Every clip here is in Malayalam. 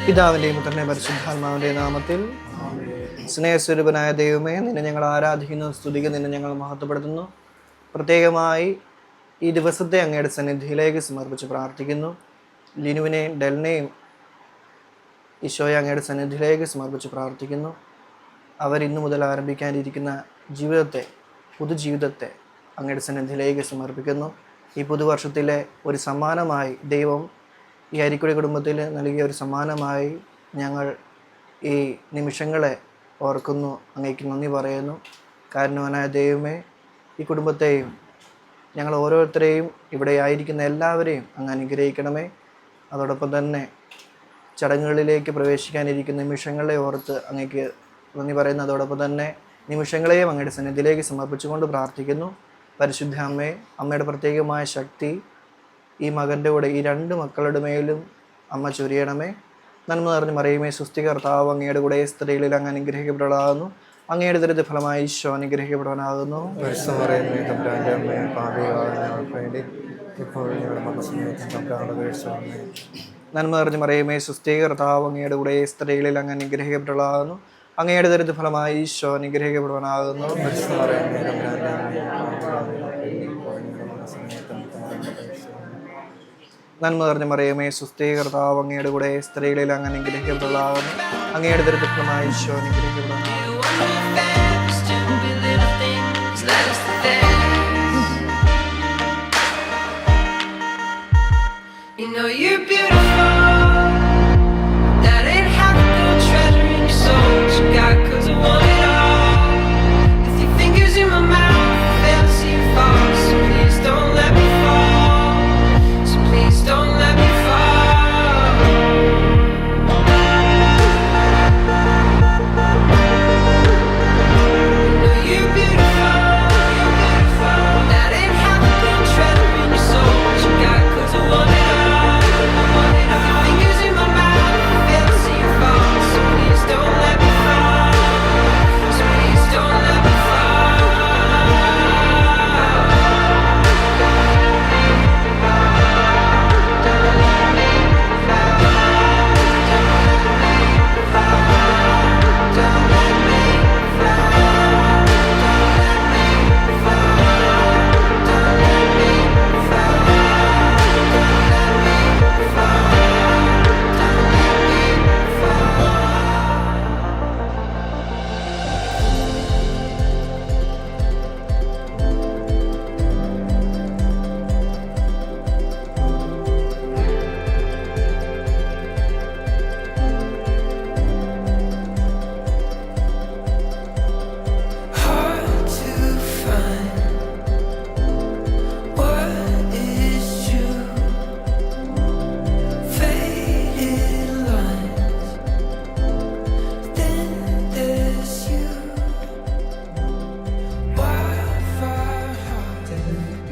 പിതാവിൻ്റെയും പുത്രൻ്റെയും പരിശുദ്ധാത്മാവിൻ്റെയും നാമത്തിൽ. സ്നേഹസ്വരൂപനായ ദൈവമേ, നിന്നെ ഞങ്ങൾ ആരാധിക്കുന്നു, സ്തുതിക്കുന്നു, നിന്നെ ഞങ്ങൾ മഹത്വപ്പെടുത്തുന്നു. പ്രത്യേകമായി ഈ ദിവസത്തെ അങ്ങയുടെ സന്നിധിയിലേക്ക് സമർപ്പിച്ച് പ്രാർത്ഥിക്കുന്നു. ലിനുവിനെയും ഡെലിനെയും ഈശോയെ അങ്ങയുടെ സന്നിധിയിലേക്ക് സമർപ്പിച്ച് പ്രാർത്ഥിക്കുന്നു. അവരിന്നു മുതൽ ആരംഭിക്കാനിരിക്കുന്ന ജീവിതത്തെ, പുതുജീവിതത്തെ അങ്ങയുടെ സന്നിധിയിലേക്ക് സമർപ്പിക്കുന്നു. ഈ പുതുവർഷത്തിലെ ഒരു സമ്മാനമായി ദൈവം ഈ അരിക്കുടി കുടുംബത്തിൽ നൽകിയ ഒരു സമ്മാനമായി ഞങ്ങൾ ഈ നിമിഷങ്ങളെ ഓർക്കുന്നു. അങ്ങേക്ക് നന്ദി പറയുന്നു. കാരുണ്യവാനായ ദൈവമേ, ഈ കുടുംബത്തെയും ഞങ്ങൾ ഓരോരുത്തരെയും ഇവിടെ ആയിരിക്കുന്ന എല്ലാവരെയും അങ്ങ് അനുഗ്രഹിക്കണമേ. അതോടൊപ്പം തന്നെ ചടങ്ങുകളിലേക്ക് പ്രവേശിക്കാനിരിക്കുന്ന നിമിഷങ്ങളെ ഓർത്ത് അങ്ങേക്ക് നന്ദി പറയുന്നു. അതോടൊപ്പം തന്നെ നിമിഷങ്ങളെയും അങ്ങയുടെ സന്നിധിയിലേക്ക് സമർപ്പിച്ചുകൊണ്ട് പ്രാർത്ഥിക്കുന്നു. പരിശുദ്ധ അമ്മയുടെ പ്രത്യേകമായ ശക്തി ഈ മകൻ്റെ കൂടെ, ഈ രണ്ട് മക്കളുടെ മേലും അമ്മ ചൊരിയണമേ. നന്മ നിറഞ്ഞ മറിയമേ, സുസ്ഥി കർത്താവ് അങ്ങയുടെ കൂടെ സ്ത്രീകളിൽ അങ്ങ് അനുഗ്രഹിക്കപ്പെടാകുന്നു. അങ്ങയുടെ ദരിദ്ര ഫലമായി ഈശോ അനുഗ്രഹിക്കപ്പെടാനാകുന്നു. നന്മ നിറഞ്ഞ മറിയമേ, സുസ്ഥി കർത്താവ് അങ്ങയുടെ കൂടെ സ്ത്രീകളിൽ അങ്ങ് അനുഗ്രഹിക്കപ്പെടാകുന്നു. അങ്ങയുടെ ദരിദ്ര ഫലമായി ഈശോ അനുഗ്രഹിക്കപ്പെടുവാനാകുന്നു. നന്മ നിറഞ്ഞ മറിയമേ, സുസ്ഥി കർത്താവ് അങ്ങയുടെ കൂടെ സ്ത്രീകളിൽ അങ്ങ് അനുഗ്രഹിക്കപ്പെടാകുന്നു. അങ്ങയുടെ ദരിദ്ര ഫലമായി ഈശോ അനുഗ്രഹിക്കപ്പെടുവാനാകുന്നു.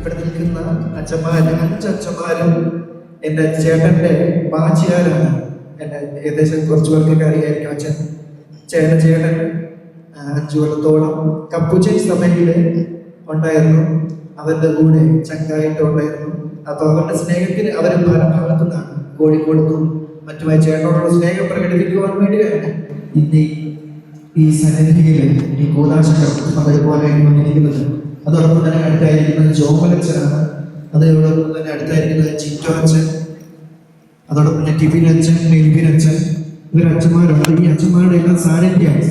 ഇവിടെ നിൽക്കുന്ന അച്ഛന്മാരും എൻ്റെ ചേട്ടൻ്റെ ബാച്ചിയാരാണ്. എൻ്റെ ഏകദേശം കുറച്ച് പേർക്കൊക്കെ അറിയായിരിക്കും. ചേട്ടൻ 5 കൊല്ലത്തോളം കപ്പുച്ചൻ സഭയിൽ ഉണ്ടായിരുന്നു. അവരുടെ കൂടെ ചങ്കായിട്ട് ഉണ്ടായിരുന്നു. അപ്പോൾ അവരുടെ സ്നേഹത്തിന് അവർ പല ഭാഗത്തു നിന്നാണ്, കോഴിക്കോട് നിന്നും മറ്റുമായി ചേട്ടനോടുള്ള സ്നേഹം പ്രകടിപ്പിക്കുവാൻ വേണ്ടിയാണ് ഇന്ന് ഈ സന്നിധിയിൽ ഈ കൂതാശകൾ അതേപോലെ വന്നിരിക്കുന്നത്. അതോടൊപ്പം തന്നെ അടുത്തായിരിക്കുന്നത് ജോമലച്ചനാണ്. അതോടൊപ്പം തന്നെ അടുത്തായിരിക്കുന്നത് ചിറ്റോ അച്ഛൻ, അതോടൊപ്പം തന്നെ ടിഫിൻ അച്ഛൻ, നെൽബിൻ അച്ഛൻ. ഇവർ അച്ഛന്മാരാണ്. ഈ അച്ഛന്മാരുടെ എല്ലാം സാന്നിധ്യമാണ്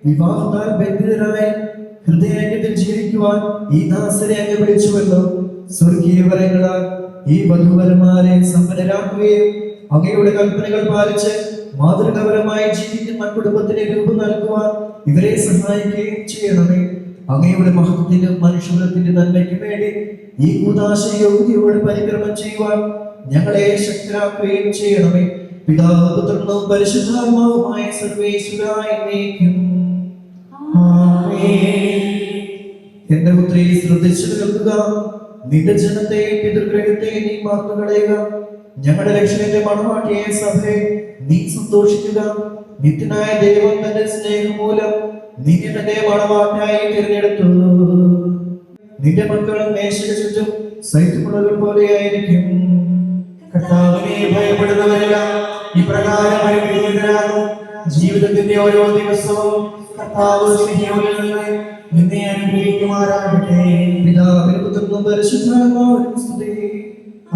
വിവാഹത്താൽ ബന്ധിതരായി ഹൃദയത്തിൽ ജീവിക്കുവാൻ ഈ ദാസരെ അങ്ങ് വിളിച്ചുവല്ലോ. സ്വർഗീയ വരങ്ങളാൽ ഈ വധുവരന്മാരെ സമ്പന്നരാക്കുകയും അങ്ങയുടെ കൽപ്പനകൾ പാലിച്ച് മാതൃകാപരമായി ജീവിക്കുന്ന കുടുംബത്തിന് രൂപം നൽകുവാൻ ഇവരെ സഹായിക്കുകയും ചെയ്യണമേ. അങ്ങയുടെ മഹത്വത്തിനും മനുഷ്യത്തിന്റെ നന്മയ്ക്കും വേണ്ടി ഈ കൂദാശ യോഗ്യതയോട് പരിക്രമം ചെയ്യുവാൻ ഞങ്ങളെ ശക്തരാക്കുകയും ചെയ്യണമേ. പിതാവ് പുത്രനും പരിശുദ്ധാത്മാവുമായ സർവേശ്വരായ എന്നേക്കും എന്റെ പുത്രി ശ്രദ്ധിച്ചു കേൾക്കുക. നിന്റെ ജനത്തെയും പിതൃഗ്രഹത്തെയും നീ മറന്നുകളയുക. ഞങ്ങളുടെ രക്ഷകന്റെ മണവാട്ടിയെ സഭയെ നീ സന്തോഷിക്കുക. നിത്യനായ ദൈവം തന്റെ സ്നേഹം മൂലം നിന്നെ തന്റെ മണവാട്ടിയായി തിരഞ്ഞെടുത്തു. നിന്റെ മക്കൾ മേശയ്ക്ക് ചുറ്റും സൈത്തുമുളകൾ പോലെയായിരിക്കും. കർത്താവിനെ ഭയപ്പെടുന്നവരെല്ലാം ഇപ്രകാരം അനുഗ്രഹീതരാകും. ജീവിതത്തിന്റെ ഓരോ ദിവസവും കർത്താവ് സിഹിയോനിൽ നിന്ന് നിന്നെ അനുഗ്രഹിക്കുമാറാകട്ടെ. പിതാവിനും പുത്രനും പരിശുദ്ധാത്മാവിനും സ്തുതി,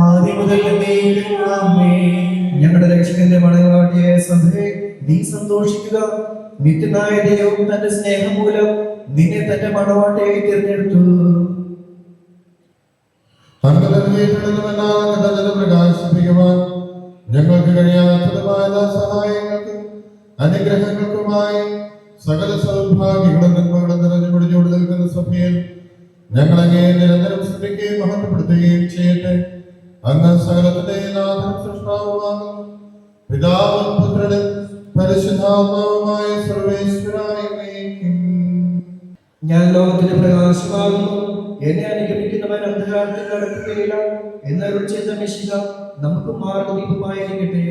ആദ്യം മുതൽ എന്നേക്കും ആമേൻ. ഞങ്ങളുടെ രക്ഷകന്റെ മണവാട്ടിയെ സഭയെ നീ സന്തോഷിക്കുക. നിത്യനായ ദൈവം തന്റെ സ്നേഹം മൂലം നിന്നെ തന്റെ മണവാട്ടിയായി തിരഞ്ഞെടുത്തു. പ്രകാശിപ്പിക്കുവാൻ ഞങ്ങൾക്ക് കഴിയാത്തതുമായ സഹായങ്ങൾക്കും അനുഗ്രഹങ്ങൾക്കുമായി സകല സൗഭാഗ്യങ്ങളും നന്മകളും നിറഞ്ഞു മുടിഞ്ഞുകൊണ്ട് നിൽക്കുന്ന സഭയിൽ ഞങ്ങളങ്ങേ നിരന്തരം സ്തുതിക്കുകയും മഹത്വപ്പെടുത്തുകയും ചെയ്യട്ടെ. അങ്ങ് സകലത്തിന്റെ നാഥനും സൃഷ്ടാവുമാകുന്നു. പിതാവും പുത്രനും പരിശുദ്ധാത്മാവുമായ സർവേശ്വരായ എന്നേക്കും. ഞാൻ ലോകത്തിന്റെ പ്രകാശമാകുന്നു. എന്നെ അനുഗമിക്കുന്നവൻ അന്ധകാരത്തിൽ നടക്കുകയില്ല എന്നരുൾ ചെയ്ത മെശിഹ നമുക്ക് മാർഗ്ഗദീപമായിരിക്കട്ടെ.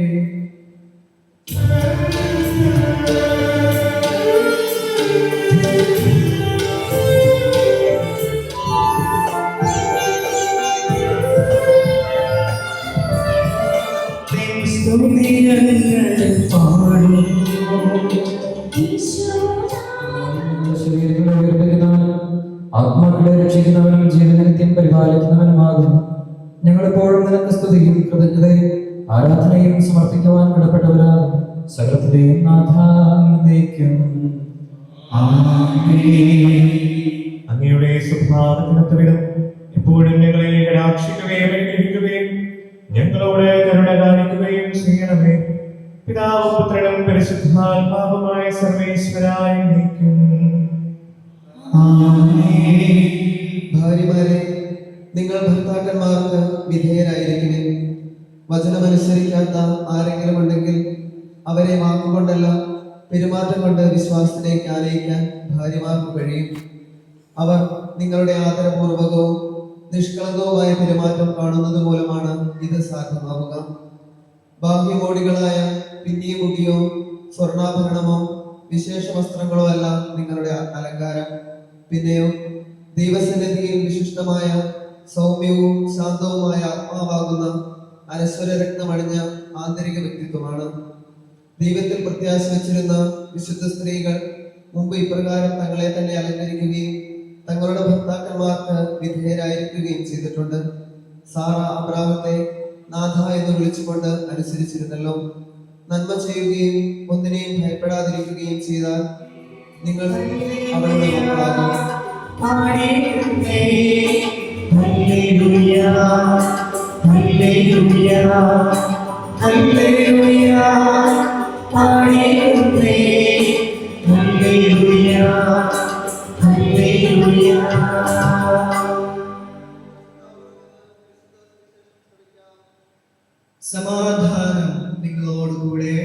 ആത്മാക്കളെ രക്ഷിക്കുന്നവനും ജീവനിത്യം പരിപാലിക്കുന്നവനുമാകുന്നു. ഞങ്ങളെപ്പോഴും നിനക്ക് സ്തുതിയും കൃതജ്ഞതയും ആരാധനയും സമർപ്പിക്കുവാൻ കടപ്പെട്ടവരാകും. സകലത്തിന്റെയും നാഥായിരിക്കും. അങ്ങയുടെ സ്വഭാവത്തിനൊത്തവിധം എപ്പോഴും ഞങ്ങളെ കടാക്ഷിക്കുകയും അനുഗ്രഹിക്കുകയും ഞങ്ങളോട് കരുണ കാണിക്കുകയും ചെയ്യണമേ. പിതാവും പുത്രനും പരിശുദ്ധാത്മാവുമായ സർവേശ്വരായ എന്നേക്കും. ഭാര്യമാരെ, നിങ്ങൾ ഭർത്താക്കന്മാർക്ക് വിധേയരായിരിക്കണേ. വചനമനുസരിക്കാത്ത ആരെങ്കിലും ഉണ്ടെങ്കിൽ അവരെ വാക്കുകൊണ്ടല്ല പെരുമാറ്റം കൊണ്ട് വിശ്വാസത്തിലേക്ക് ആനയിക്കാൻ ഭാര്യമാർക്ക് കഴിയും. അവർ നിങ്ങളുടെ ആദരപൂർവകവും നിഷ്കളങ്കവുമായ പെരുമാറ്റം കാണുന്നത് മൂലമാണ് ഇത് സാധ്യമാവുക. ബാഹ്യമോടികളായ പിന്നിയ മുടിയോ സ്വർണ്ണാഭരണമോ വിശേഷ വസ്ത്രങ്ങളോ അല്ല നിങ്ങളുടെ അലങ്കാരം. പിന്നെയോ ദൈവസന്നിധിയിൽ വിശിഷ്ടമായ സൗമ്യവും ശാന്തവുമായ ആത്മാവാകുന്ന അനശ്വര രത്നമണിഞ്ഞ ആന്തരിക വ്യക്തിത്വമാണ്. ദൈവത്തിൽ പ്രത്യാശ വച്ചിരുന്ന വിശുദ്ധ സ്ത്രീകൾ മുമ്പ് ഇപ്രകാരം തങ്ങളെ തന്നെ അലങ്കരിക്കുകയും തങ്ങളുടെ ഭർത്താക്കന്മാർക്ക് വിധേയരായിരിക്കുകയും ചെയ്തിട്ടുണ്ട്. സാറ അബ്രാഹത്തെ നാഥ എന്ന് വിളിച്ചുകൊണ്ട് അനുസരിച്ചിരുന്നല്ലോ. നന്മ ചെയ്യുകയും ഒന്നിനെയും ഭയപ്പെടാതിരിക്കുകയും ചെയ്താൽ നിങ്ങൾ അവളുടെ മക്കളാകും. സമാധാനം നിങ്ങളോടുകൂടെ.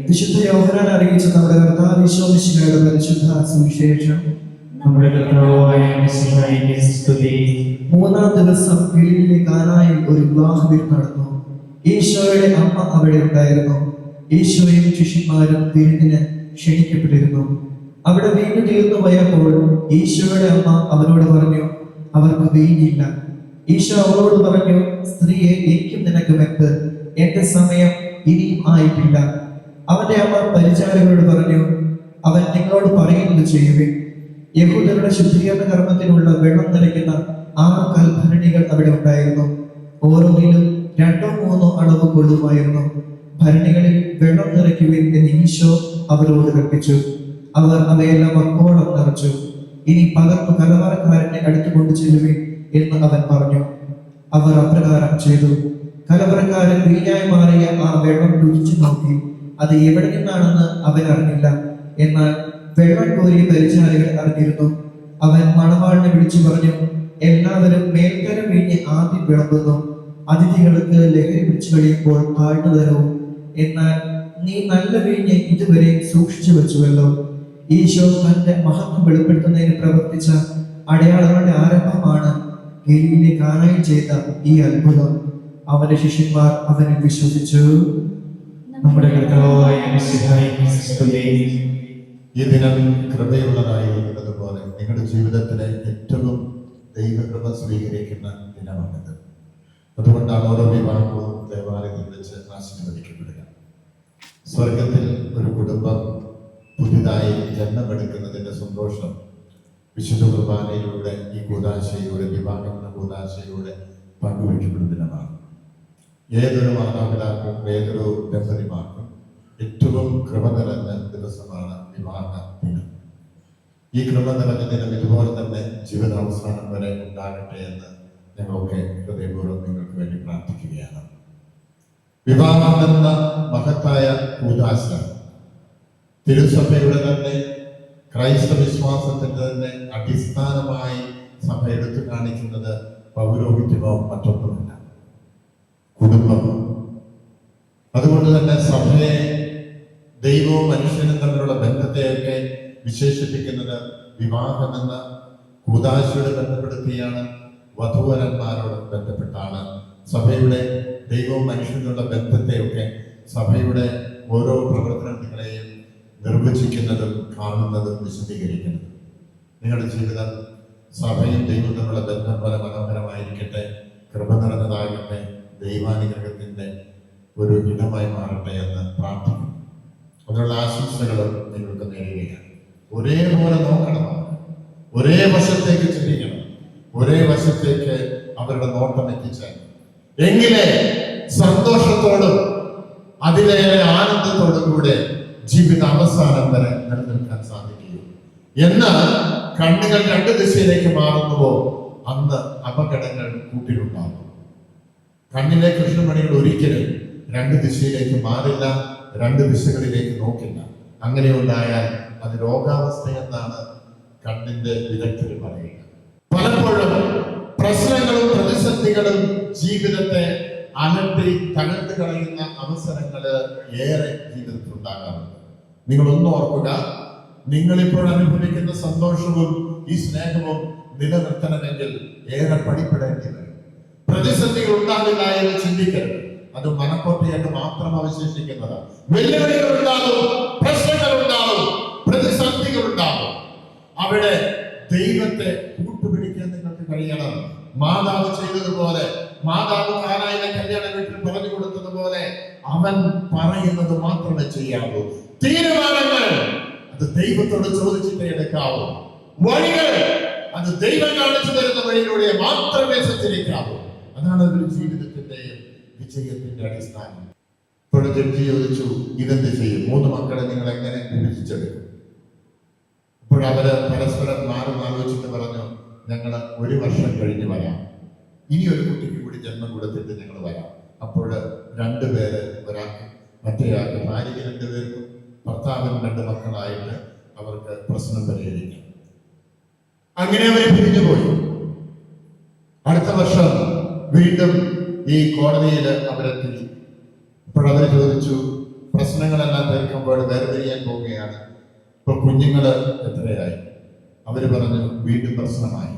വിശുദ്ധ യോഹന്നാൻ അറിയിച്ച നമ്മുടെ കർത്താവ് ഈശോമിശിഹായുടെ പരിശുദ്ധ സുവിശേഷം. നമ്മുടെ കർത്താവായ മിശിഹായിക്ക് സ്തുതി. 3-ാം ദിവസം ഗലീലയിലെ കാനായിൽ ഒരു വിവാഹ വിരുന്ന് നടന്നു. ഈശോയുടെ അമ്മ അവിടെ ഉണ്ടായിരുന്നു. ഈശോയും ശിഷ്യന്മാരും വിരുന്നിന് ക്ഷണിക്കപ്പെട്ടിരുന്നു. അവിടെ വീഞ്ഞ് തീർന്നു പോയപ്പോൾ ഈശോയുടെ അമ്മ അവനോട് പറഞ്ഞു, അവർക്ക് വീഞ്ഞില്ല. ഈശോ അവളോട് പറഞ്ഞു, സ്ത്രീയെ, എനിക്കും നിനക്കും എന്ത്? എന്റെ സമയം ഇനിയും ആയിട്ടില്ല. അവന്റെ അമ്മ പരിചാരകരോട് പറഞ്ഞു, അവൻ നിങ്ങളോട് പറയുന്നത് ചെയ്യുവിൻ. യഹൂദരുടെ ശുദ്ധീകരണ കർമ്മത്തിനുള്ള വെള്ളം നിറയ്ക്കുന്ന 6 കൽഭരണികൾ അവിടെ ഉണ്ടായിരുന്നു. ഓരോന്നിലും 2-3 അളവ് കൊള്ളുമായിരുന്നു. ഭരണികളിൽ വെള്ളം നിറയ്ക്കുവിൻ എന്ന് ഈശോ അവരോട് കൽപ്പിച്ചു. അവർ അവയെല്ലാം വക്കോളം നിറച്ചു. ഇനി പകർന്നു കലവറക്കാരന്റെ അടുത്ത് കൊണ്ടു ചെല്ലുവിൻ എന്ന് അവൻ പറഞ്ഞു. അവർ അപ്രകാരം ചെയ്തു. കലവറക്കാരൻ വീഞ്ഞായി മാറിയ ആ വെള്ളം രുചിച്ചു നോക്കി. അത് എവിടെ നിന്നാണെന്ന് അവൻ അറിഞ്ഞില്ല. എന്നാൽ വെള്ളം കോരിയ പരിചാരകർ അറിഞ്ഞിരുന്നു. അവൻ മണവാളിനെ വിളിച്ചു പറഞ്ഞു, എല്ലാവരും മേൽക്കരം വീഞ്ഞ് ആദ്യം വിളമ്പുന്നു, അതിഥികൾക്ക് ലഹരി പിടിച്ചു കഴിയുമ്പോൾ താഴ്ന്നു തരവും. എന്നാൽ നീ നല്ല വീഞ്ഞ് ഇതുവരെ സൂക്ഷിച്ചു വെച്ചുവല്ലോ. ഈശോ തന്റെ മഹത്വം വെളിപ്പെടുത്തുന്നതിന് പ്രവർത്തിച്ച അടയാളങ്ങളുടെ ആരംഭമാണ് ഗലീലയിലെ കാനായിൽ ചെയ്ത ഈ അത്ഭുതം. അവന്റെ ശിഷ്യന്മാർ അവനിൽ വിശ്വസിച്ചു. നമ്മുടെ കർത്താവായ മിശിഹായിക്ക് സ്തുതി. ഈ ദിനം കൃപയുള്ളതായിരിക്കുന്നത് പോലെ നിങ്ങളുടെ ജീവിതത്തിലെ ഏറ്റവും ദൈവകൃപ സ്വീകരിക്കുന്ന ദിനമാണിത്. അതുകൊണ്ടാണ് ഓരോ വിവാഹവും ദേവാലയത്തിൽ വെച്ച് ആശീർവദിക്കപ്പെടുക. സ്വർഗത്തിൽ ഒരു കുടുംബം പുതിയതായി ജന്മമെടുക്കുന്നതിന്റെ സന്തോഷം വിശുദ്ധ കുർബാനയിലൂടെ, ഈ കൂദാശയിലൂടെ, വിവാഹം എന്ന കൂദാശയിലൂടെ പങ്കുവയ്ക്കപ്പെടുന്ന ദിനമാണ്. ഏതൊരു മാതാപിതാക്കളും ഏതൊരു ദമ്പതിമാർക്കും ഏറ്റവും കൃപ നിറഞ്ഞ ദിവസമാണ് വിവാഹ ദിനം. ഈ കൃപ നിറഞ്ഞ ദിനം ഇതുപോലെ തന്നെ ജീവിതാവസാനം വരെ ഉണ്ടാകട്ടെ എന്ന് ഞങ്ങളൊക്കെ ഹൃദയപൂർവ്വം നിങ്ങൾക്ക് വേണ്ടി പ്രാർത്ഥിക്കുകയാണ്. വിവാഹം എന്ന മഹത്തായ കൂദാശ തിരുസഭയുടെ തന്നെ, ക്രൈസ്തവ വിശ്വാസത്തിന്റെ തന്നെ അടിസ്ഥാനമായി സഭ എടുത്തു കാണിക്കുന്നത് പൗരോഹിത്യമോ മറ്റൊന്നുമല്ല, കുടുംബമോ. അതുകൊണ്ട് തന്നെ സഭയെ ദൈവവും മനുഷ്യനും തമ്മിലുള്ള ബന്ധത്തെയൊക്കെ വിശേഷിപ്പിക്കുന്നത് വിവാഹമെന്ന കൂദാശയോട് ബന്ധപ്പെടുത്തിയാണ്, വധൂവരന്മാരോട് ബന്ധപ്പെട്ടാണ്. സഭയുടെ ദൈവവും മനുഷ്യനുള്ള ബന്ധത്തെയൊക്കെ സഭയുടെ ഓരോ പ്രവർത്തനങ്ങളെയും നിർവചിക്കുന്നതും കാണുന്നതും വിശദീകരിക്കുന്നതും. നിങ്ങളുടെ ജീവിതം സഭയും ദൈവവും തമ്മിലുള്ള ബന്ധം പോലെ മനോഹരമായിരിക്കട്ടെ, കൃപ നിറഞ്ഞതാകട്ടെ, ദൈവാനുഗ്രഹത്തിന്റെ ഒരു ഇടമായി മാറട്ടെ എന്ന് പ്രാർത്ഥിക്കുന്നു. അതിനുള്ള ആശംസകളും നിങ്ങൾക്ക് നേടുകയാണ്. ഒരേപോലെ നോക്കണം, ഒരേ വശത്തേക്ക് ചിന്തിക്കണം, ഒരേ വശത്തേക്ക് അവരുടെ നോട്ടം എത്തിച്ചാൽ എങ്കിലേ സന്തോഷത്തോടും അതിലേറെ ആനന്ദത്തോടും കൂടെ ജീവിത അവസാനം വരെ നിലനിൽക്കാൻ സാധിക്കുകയുള്ളൂ. എന്നാൽ കണ്ണുകൾ 2 ദിശയിലേക്ക് മാറുന്നുവോ അന്ന് അപകടങ്ങൾ കൂട്ടിലുണ്ടാകും. കണ്ണിലെ കൃഷ്ണമണികൾ ഒരിക്കലും 2 ദിശയിലേക്ക് മാറില്ല, 2 ദിശകളിലേക്ക് നോക്കില്ല. അങ്ങനെ ഉണ്ടായാൽ അത് രോഗാവസ്ഥയെന്നാണ് കണ്ണിന്റെ വിദഗ്ധർ പറയുക. പലപ്പോഴും പ്രശ്നങ്ങളും പ്രതിസന്ധികളും ജീവിതത്തെ അലട്ടി തകർത്ത് കളയുന്ന അവസരങ്ങള് ഏറെ ജീവിതത്തിൽ ഉണ്ടാകാറുണ്ട്. നിങ്ങളൊന്ന് ഓർക്കുക, നിങ്ങളിപ്പോൾ അനുഭവിക്കുന്ന സന്തോഷവും ഈ സ്നേഹവും നിലനിർത്തണമെങ്കിൽ ഏറെ പണിപ്പെടേണ്ടി വരും. പ്രതിസന്ധികൾ ഉണ്ടാകില്ല എന്ന് ചിന്തിക്കരുത്. അത് മനക്കോട്ടയായിട്ട് മാത്രം അവശേഷിക്കുന്നത്. വെല്ലുവിളികൾ ഉണ്ടാകും, പ്രശ്നങ്ങൾ ഉണ്ടാകും, പ്രതിസന്ധികൾ ഉണ്ടാകും. അവിടെ ദൈവത്തെ കൂട്ടുപിടിക്കാൻ നിങ്ങൾക്ക് കഴിയണം. മാതാവ് ചെയ്തതുപോലെ, മാതാവ് കാനായിലെ കല്യാണ വീട്ടിൽ പറഞ്ഞു കൊടുത്തതുപോലെ അവൻ പറയുന്നത് മാത്രമേ ചെയ്യാവൂ. തീരുമാനങ്ങൾ അത് ദൈവത്തോട് ചോദിച്ചിട്ടേ എടുക്കാവൂ. വഴികൾ അത് ദൈവം കാണിച്ചു തരുന്ന വഴിയിലൂടെ മാത്രമേ സഞ്ചരിക്കാവൂ. അതാണ് ഒരു ജീവിതത്തിന്റെയും വിജയത്തിന്റെ അടിസ്ഥാനം. ഇപ്പോൾ ജഡ്ജി ചോദിച്ചു, ഇതെന്ത് ചെയ്യും? 3 മക്കളെ നിങ്ങൾ എങ്ങനെ വിഭജിച്ചെടുക്കും? ഇപ്പോൾ അവര് പരസ്പരം ആലോചിച്ചിട്ട് പറഞ്ഞു, ഞങ്ങൾ 1 വർഷം കഴിഞ്ഞ് വരാം, ഇനി ഒരു കുട്ടിക്ക് കൂടി ജന്മം കൊടുത്തിട്ട് ഞങ്ങൾ വരാം. അപ്പോൾ 2 പേര്, ഒരാൾക്ക് മറ്റേയാൾക്ക്, ഭാര്യയ്ക്ക് 2 പേർക്കും ഭർത്താവിന് 2 മക്കളായിട്ട് അവർക്ക് പ്രശ്നം പരിഹരിക്കാം. അങ്ങനെ അവർ പിരിഞ്ഞുപോയി. അടുത്ത വർഷം വീണ്ടും ഈ കോടതിയിൽ അവരെത്തി. ഇപ്പോൾ അവർ ചോദിച്ചു, പ്രശ്നങ്ങളെല്ലാം തീർക്കുമ്പോൾ വേർതിരിയാൻ പോവുകയാണ്, ഇപ്പൊ കുഞ്ഞുങ്ങള് എത്രയായി? അവര് പറഞ്ഞു, വീണ്ടും പ്രശ്നമായി.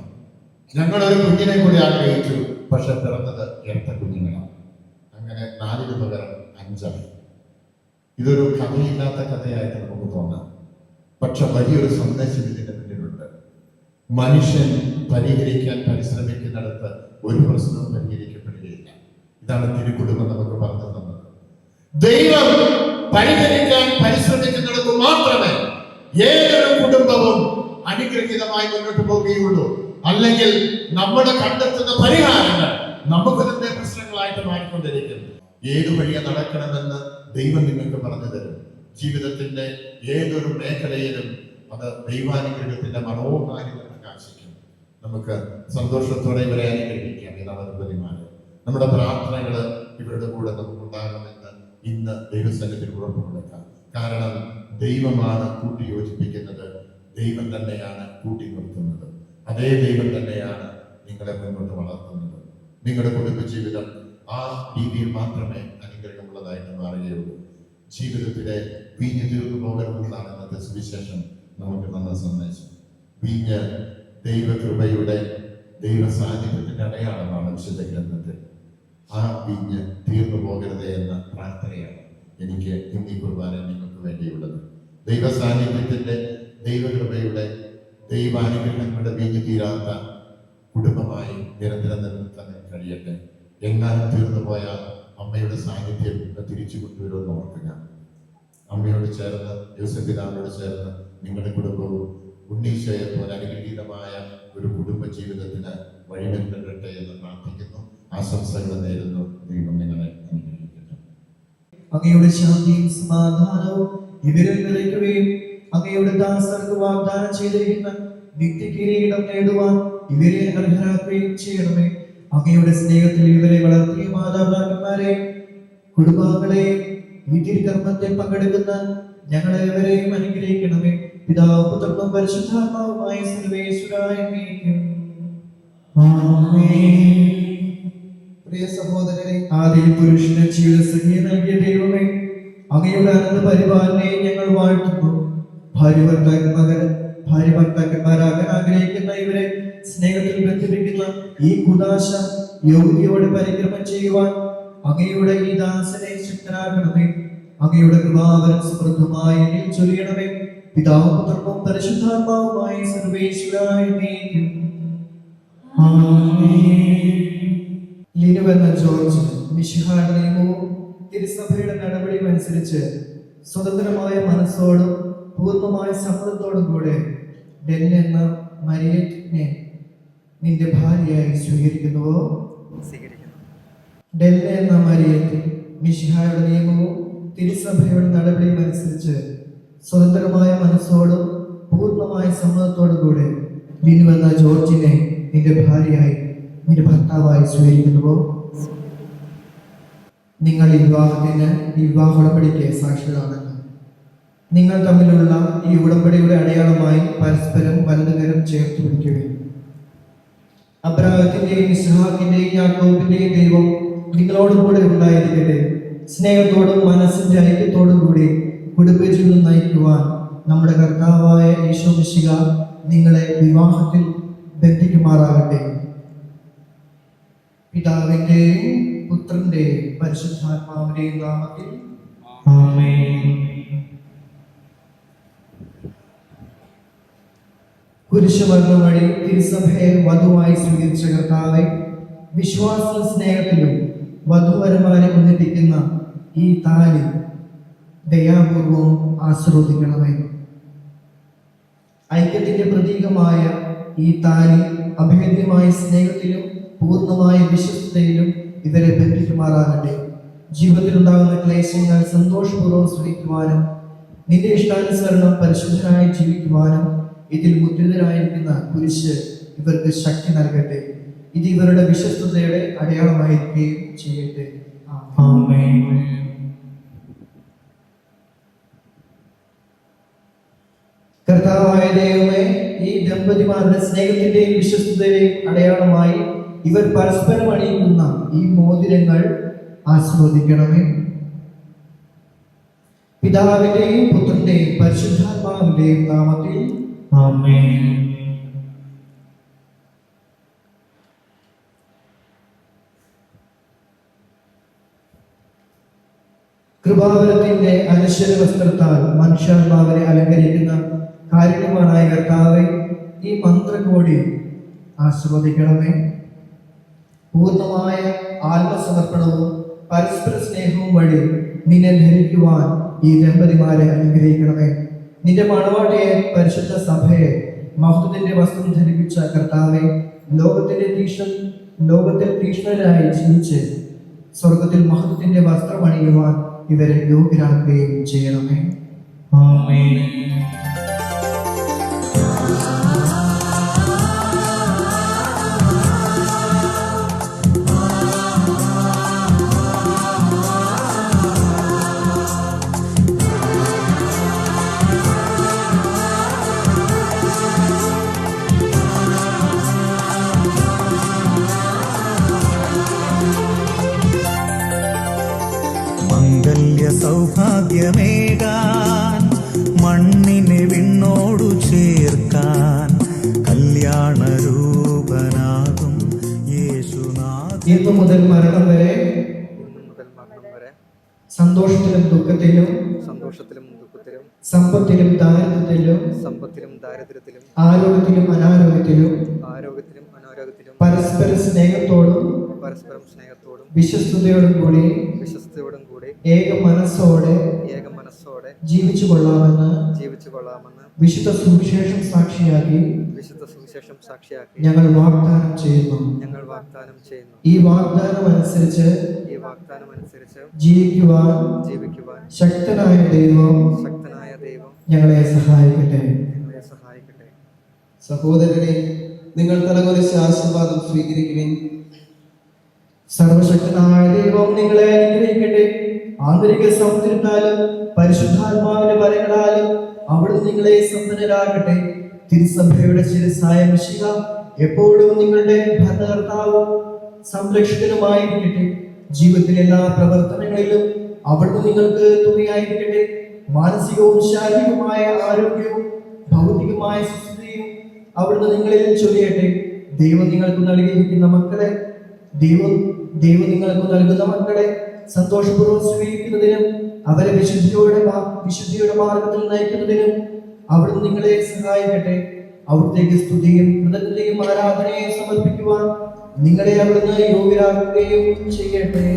ഞങ്ങളൊരു കുഞ്ഞിനെ കൂടി ആഗ്രഹിച്ചു, പക്ഷെ പിറന്നത് ഇരട്ട കുഞ്ഞുങ്ങളാണ്. അങ്ങനെ 4 പകരം 5. ഇതൊരു കഥയില്ലാത്ത കഥയായിട്ട് നമുക്ക് തോന്നാം, പക്ഷെ വലിയൊരു സന്ദേശം ഇതിന്റെ പിന്നിലുണ്ട്. മനുഷ്യൻ പരിഹരിക്കാൻ പരിശ്രമിക്കുന്നിടത്ത് ഒരു പ്രശ്നവും പരിഹരിക്കപ്പെടുകയില്ല. ഇതാണ് തിരുക്കുടുംബം നമുക്ക് പറഞ്ഞു തന്നത്. ദൈവം പരിഹരിക്കാൻ പരിശ്രമിക്കുന്നിടത്ത് മാത്രമേ ഏതൊരു കുടുംബവും അനുഗ്രഹീതമായി മുന്നോട്ട് പോവുകയുള്ളൂ. അല്ലെങ്കിൽ നമ്മൾ കണ്ടെത്തുന്ന പരിഹാരങ്ങൾ നമുക്ക് തന്നെ പ്രശ്നങ്ങളായിട്ട് മാറിക്കൊണ്ടിരിക്കും. ഏതു വഴിയെ നടക്കണമെന്ന് ദൈവം നിങ്ങൾക്ക് പറഞ്ഞു തരും. ജീവിതത്തിന്റെ ഏതൊരു മേഖലയിലും അത് ദൈവാനുഗ്രഹത്തിന്റെ മനോഹാരിത പ്രകാശിക്കും. നമുക്ക് സന്തോഷത്തോടെ ഇവരെ അനുഗ്രഹിക്കാം. ഇതാണ് നമ്മുടെ പ്രാർത്ഥനകൾ ഇവരുടെ കൂടെ നമുക്കുണ്ടാകണമെന്ന് ഇന്ന് ദൈവസന്നിധിയിൽ ഉറപ്പ് കൊടുക്കാം. കാരണം ദൈവമാണ് കൂട്ടിയോജിപ്പിക്കുന്നത്, ദൈവം തന്നെയാണ് കൂട്ടി നിർത്തുന്നത്. അതേ ദൈവം തന്നെയാണ് നിങ്ങളെ മുന്നോട്ട് വളർത്തുന്നത്. നിങ്ങളുടെ കുടുംബ ജീവിതം ആ രീതിയിൽ മാത്രമേ അനുഗ്രഹമുള്ളതായിട്ട് മാറുകയുള്ളൂ. ജീവിതത്തിലെ വീഞ്ഞ് തീർന്നു പോകരുതെന്നാണ് ഇന്നത്തെ സുവിശേഷം നമുക്ക് തന്ന സന്ദേശം. വീഞ്ഞ് ദൈവകൃപയുടെ ദൈവ സാന്നിധ്യത്തിന്റെ അടയാളമാണ് വിശുദ്ധ ഗ്രന്ഥത്തിൽ. ആ വീഞ്ഞ് തീർന്നു പോകരുതേ എന്ന പ്രാർത്ഥനയാണ് എനിക്ക് ഇന്നീ കുർബാന നിങ്ങൾക്ക് വേണ്ടിയുള്ളത്. ദൈവ സാന്നിധ്യത്തിന്റെ, ദൈവകൃപയുടെ, ദൈവാനുഗ്രഹങ്ങളുടെ വീഞ്ഞു തീരാത്ത കുടുംബമായി നിരന്തരം നിലനിർത്താൻ കഴിയട്ടെ. എങ്ങാനും തീർന്നു പോയാൽ അമ്മയുടെ സാന്നിധ്യം തിരിച്ചു കൊണ്ടുവരുമെന്ന് ഓർക്കുക. അമ്മയോട് ചേർന്ന്, യോസേപ്പിതാവിനോട് ചേർന്ന് നിങ്ങളുടെ കുടുംബവും ഉണ്ണീശോയെ പോലെ അനുഗ്രഹീതമായ ഒരു കുടുംബ ജീവിതത്തിന് വഴിമെത്തട്ടെ എന്ന് പ്രാർത്ഥിക്കുന്നു. ആശംസകൾ നേരുന്നു. ദൈവം നിങ്ങളെ അനുഗ്രഹിക്കട്ടെ. അങ്ങയുടെ ശാന്തിയും സമാധാനവും ഇവരിൽ നിറയ്ക്കുകയും അങ്ങയുടെ ദാസർക്ക് വാഗ്ദാനം ചെയ്തിരിക്കുന്ന നിത്യകിരീടം നേടുവാൻ ഇവരെ അർഹരാക്കുകയും ചെയ്യണമേ. അങ്ങയുടെ സ്നേഹത്തിൽ ഇവരെ വളർത്തിയ മാതാപിതാക്കന്മാരെ, കുടുംബാംഗങ്ങളെയും ഈ തിരുക്കർമ്മത്തിൽ പങ്കെടുക്കുന്ന ഞങ്ങളെ ഇവരെയും അനുഗ്രഹിക്കണമേ. പിതാവും പുത്രനും പരിശുദ്ധാത്മാവുമായ സർവേശ്വരായ എന്നേക്കും. ആമേൻ. പ്രിയ സഹോദരരെ, ആദ്യം പുരുഷന് ജീവിതസഖിയെ നൽകിയ ദൈവമേ, അങ്ങയുടെ അനന്ത പരിപാലനയെ ഞങ്ങൾ വാഴ്ത്തുന്നു. ഭാര്യ ഭർത്താക്കന്മാരാകാൻ ആഗ്രഹിക്കുന്ന ഇവരെ സ്നേഹത്തിൽ ബന്ധിപ്പിക്കുന്ന ഈ കുദാശ യോഗ്യയോടെ പരിക്രമം ചെയ്യുവാൻ അങ്ങയുടെ ഈ ദാസനെ ശക്തനാക്കണമേ. അങ്ങയുടെ കൃപാവരം സമൃദ്ധമായി എന്നിൽ ചൊരിയണമേ. പിതാവും പുത്രനും പരിശുദ്ധാത്മാവുമായ സർവേശ്വരായ എന്നേക്കും. ആമേൻ. ലിനുവെന്ന ജോർജ് മിശിഹായുടെ നിയമവും തിരുസഭയുടെ നടപടിയും അനുസരിച്ച് സ്വതന്ത്രമായ മനസ്സോടും പൂർണ്ണമായ സമ്മതത്തോടും കൂടെ ഡെൽ എന്ന മരിയറ്റിനെ നിന്റെ ഭാര്യയായി സ്വീകരിക്കുന്നുവോ? ഡെൽ എന്ന മരിയറ്റ് മിശിഹായുടെ നിയമവും തിരുസഭയുടെ നടപടിയും അനുസരിച്ച് സ്വതന്ത്രമായ മനസ്സോടും പൂർണ്ണമായ സമ്മതത്തോടും കൂടെ ലിനു എന്ന ജോർജിനെ നിന്റെ ഭാര്യയായി, നിന്റെ ഭർത്താവായി സ്വീകരിക്കുന്നുവോ? നിങ്ങൾ ഈ വിവാഹ ഉടമ്പടിക്ക് സാക്ഷികളാണ്. നിങ്ങൾ തമ്മിലുള്ള ഈ ഉടമ്പടിയുടെ അടയാളമായി പരസ്പരം വലതുകരം ചേർത്ത് പിടിക്കുകയും അബ്രാഹത്തിന്റെയും ഇസ്ഹാക്കിന്റെയും യാക്കോബിന്റെയും ദൈവം നിങ്ങളോടുകൂടെ ഉണ്ടായിരിക്കട്ടെ. സ്നേഹത്തോടും മനസ്സിന്റെ ഐക്യത്തോടും കൂടി കുടുംബജീവിതം നയിക്കുവാൻ നമ്മുടെ കർത്താവായ യേശു മിശിഹ നിങ്ങളെ വിവാഹത്തിൽ ബന്ധിക്കുമാറാകട്ടെ. പിതാവിന്റെയും പുത്രന്റെയും പരിശുദ്ധാത്മാവിന്റെയും നാമത്തിൽ ആമേൻ. കുരിശുമരണം വഴി തിരുസഭയെ വധുവായി സ്വീകരിച്ച കർത്താവെ, വിശ്വാസ സ്നേഹത്തിലും വധുവരന്മാരെ ഒന്നിപ്പിക്കുന്ന ഈ താലി ദയാപൂർവം ആശീർവദിക്കണമേ. ഐക്യത്തിന്റെ പ്രതീകമായ ഈ താലി അഭേദ്യമായ സ്നേഹത്തിലും പൂർണ്ണമായ വിശ്വസ്തയിലും ഇവരെ ബന്ധിക്കുമാറാകട്ടെ. ജീവിതത്തിലുണ്ടാകുന്ന ക്ലേശങ്ങൾ സന്തോഷപൂർവ്വം ശ്രമിക്കുവാനും നിന്റെ ഇഷ്ടാനുസരണം പരിശുദ്ധനായി ജീവിക്കുവാനും ഇതിൽ മുദ്രിതരായിരിക്കുന്ന കുരിശ് ഇവർക്ക് ശക്തി നൽകട്ടെ. ഇത് ഇവരുടെ വിശ്വസ്തതയുടെ അടയാളമായിരിക്കുകയും ചെയ്യട്ടെ. ആമേൻ. കർത്താവായ ദൈവമേ, ഈ ദമ്പതിമാരുടെ സ്നേഹത്തിന്റെയും വിശ്വസ്തതയുടെയും അടയാളമായി ഇവർ പരസ്പരം അണിയിക്കുന്ന ഈ മോതിരങ്ങൾ ആസ്വദിക്കണമേ. പിതാവിന്റെയും പുത്രന്റെയും പരിശുദ്ധാത്മാവിന്റെയും നാമത്തിൽ ആമേൻ. കൃപാവരത്തിന്റെ അനശ്വര വസ്ത്രത്താൽ മനുഷ്യാത്മാവിനെ അലങ്കരിക്കുന്ന കാരുണ്യവാനായ കർത്താവെ, ഈ മന്ത്രകോടി ആസ്വദിക്കണമേ. പൂർണ്ണമായ ആത്മസമർപ്പണവും പരസ്പര സ്നേഹവും വഴി നിന്നെ ധരിക്കുവാൻ ഈ ദമ്പതിമാരെ അനുഗ്രഹിക്കണമേ. നിന്റെ മണവാട്ടിയെ പരിശുദ്ധ സഭയെ മഹത്വത്തിന്റെ വസ്ത്രം ധരിപ്പിച്ച കർത്താവെ, ലോകത്തിൽ തീഷ്ണരായി ജീവിച്ച് സ്വർഗത്തിൽ മഹത്വത്തിന്റെ വസ്ത്രം അണിയുവാൻ ഇവരെ യോഗ്യരാക്കുകയും ചെയ്യണമേ. ആമേൻ. സൗഭാഗ്യമേകാൻ മണ്ണിനെ വിണ്ണോടു ചേർക്കാൻ കല്യാണരൂപനാകും യേശുനാഥൻ. ഇന്നു മുതൽ മരണം വരെ സന്തോഷത്തിലും ദുഃഖത്തിലും സമ്പത്തിലും ദാരിദ്ര്യത്തിലും ആരോഗ്യത്തിലും അനാരോഗ്യത്തിലും പരസ്പരം സ്നേഹത്തോടും വിശ്വസ്തയോടും കൂടി ഏക മനസ്സോടെ ജീവിച്ചു കൊള്ളാമെന്ന് വിശുദ്ധ സുവിശേഷം സാക്ഷിയാക്കി ഞങ്ങൾ വാഗ്ദാനം ചെയ്യുന്നു. ഈ വാഗ്ദാനം അനുസരിച്ച് ജീവിക്കുവാൻ ശക്തനായ ദൈവം ഞങ്ങളെ സഹായിക്കട്ടെ. സഹോദരനെ, നിങ്ങൾ തലകുനിച്ച് ആശീർവാദം സ്വീകരിക്കുവിൻ. സർവശക്തനായ ദൈവം നിങ്ങളെ അനുഗ്രഹിക്കട്ടെ. ആന്തരിക സൗന്ദര്യത്താലും പരിശുദ്ധാത്മാവിന്റെ വരങ്ങളാലും അവിടുന്ന് നിങ്ങളെ സമ്പന്നരാകട്ടെ. തിരുസഭയുടെ ശിരസ്സായ മിശിഹ എപ്പോഴും നിങ്ങളുടെ ഭരണകർത്താവും സംരക്ഷകനുമായിരിക്കട്ടെ. ജീവിതത്തിലെ എല്ലാ പ്രവർത്തനങ്ങളിലും അവിടുന്ന് നിങ്ങൾക്ക് തുണയായിരിക്കട്ടെ. മാനസികവും ശാരീരികവുമായ ആരോഗ്യവും ഭൗതികമായ സുസ്ഥിതിയും അവിടുന്ന് നിങ്ങളിൽ ചൊരിയട്ടെ. ദൈവം നിങ്ങൾക്ക് നൽകിയിരിക്കുന്ന മക്കളെ ദൈവം നിങ്ങൾക്ക് നൽകുന്ന മക്കളെ സന്തോഷപൂർവ്വം സ്വീകരിക്കുന്നതിനും അവരെ വിശുദ്ധിയുടെ മാർഗത്തിൽ നയിക്കുന്നതിനും അവിടുന്ന് നിങ്ങളെ സഹായിക്കട്ടെ. അവിടത്തേക്ക് സ്തുതിയും കൃതജ്ഞതയും ആരാധനയും സമർപ്പിക്കുവാൻ നിങ്ങളെ അവിടുന്ന് യോഗ്യരാക്കുകയും ചെയ്യട്ടെ.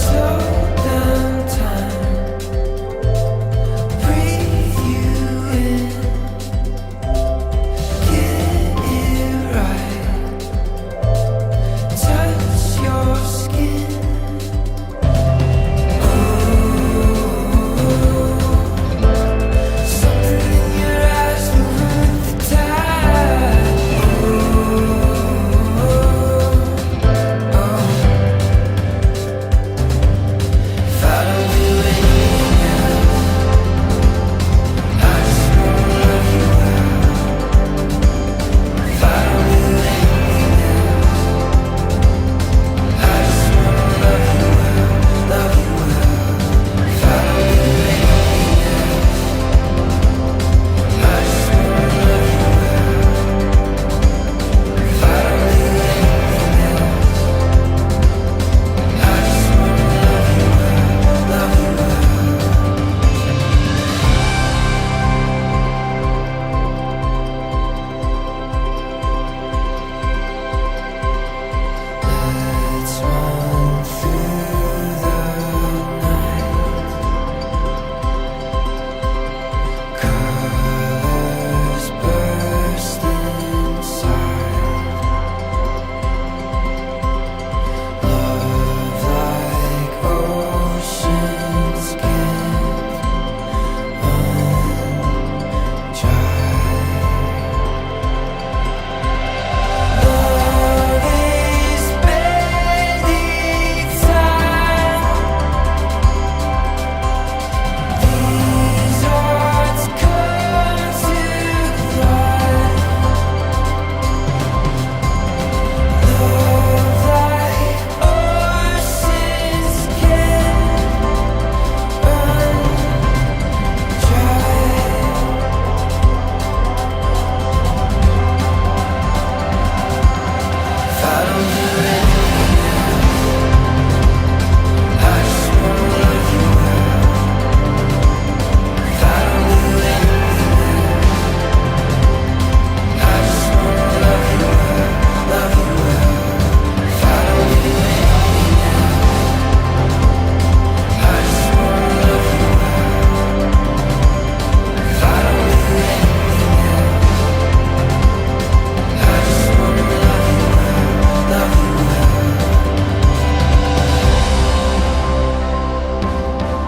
So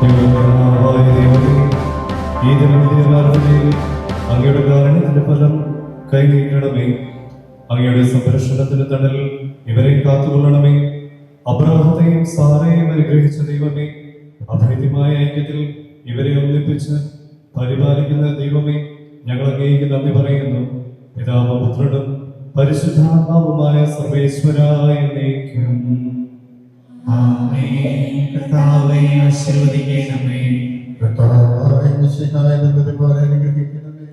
ദൈവമായ ദൈവമേ, ഈ ദിനത്തിൽ അങ്ങയുടെ കാരുണ്യത്തിന്റെ ഫലം കൈനീട്ടണമേ. അങ്ങയുടെ സംരക്ഷണത്തിന് തണൽ ഇവരെ കാത്തുകൊള്ളണമേ. അബ്രാഹത്തെയും സാറയെയും അനുഗ്രഹിച്ച ദൈവമേ, അഭേദ്യമായ ഐക്യത്തിൽ ഇവരെ ഒന്നിപ്പിച്ച് പരിപാലിക്കുന്ന ദൈവമേ, ഞങ്ങൾ അങ്ങേക്ക് നന്ദി പറയുന്നു. പിതാവും പുത്രനും പരിശുദ്ധാത്മാവുമായ സർവേശ്വരായ എന്നേക്കും. ആമേൻ. കർത്താവേ ആശീർവദിക്കണമേ. കർത്താവായ മിശിഹായെ നല്ലതുപോലെ അനുഗ്രഹിക്കണമേ.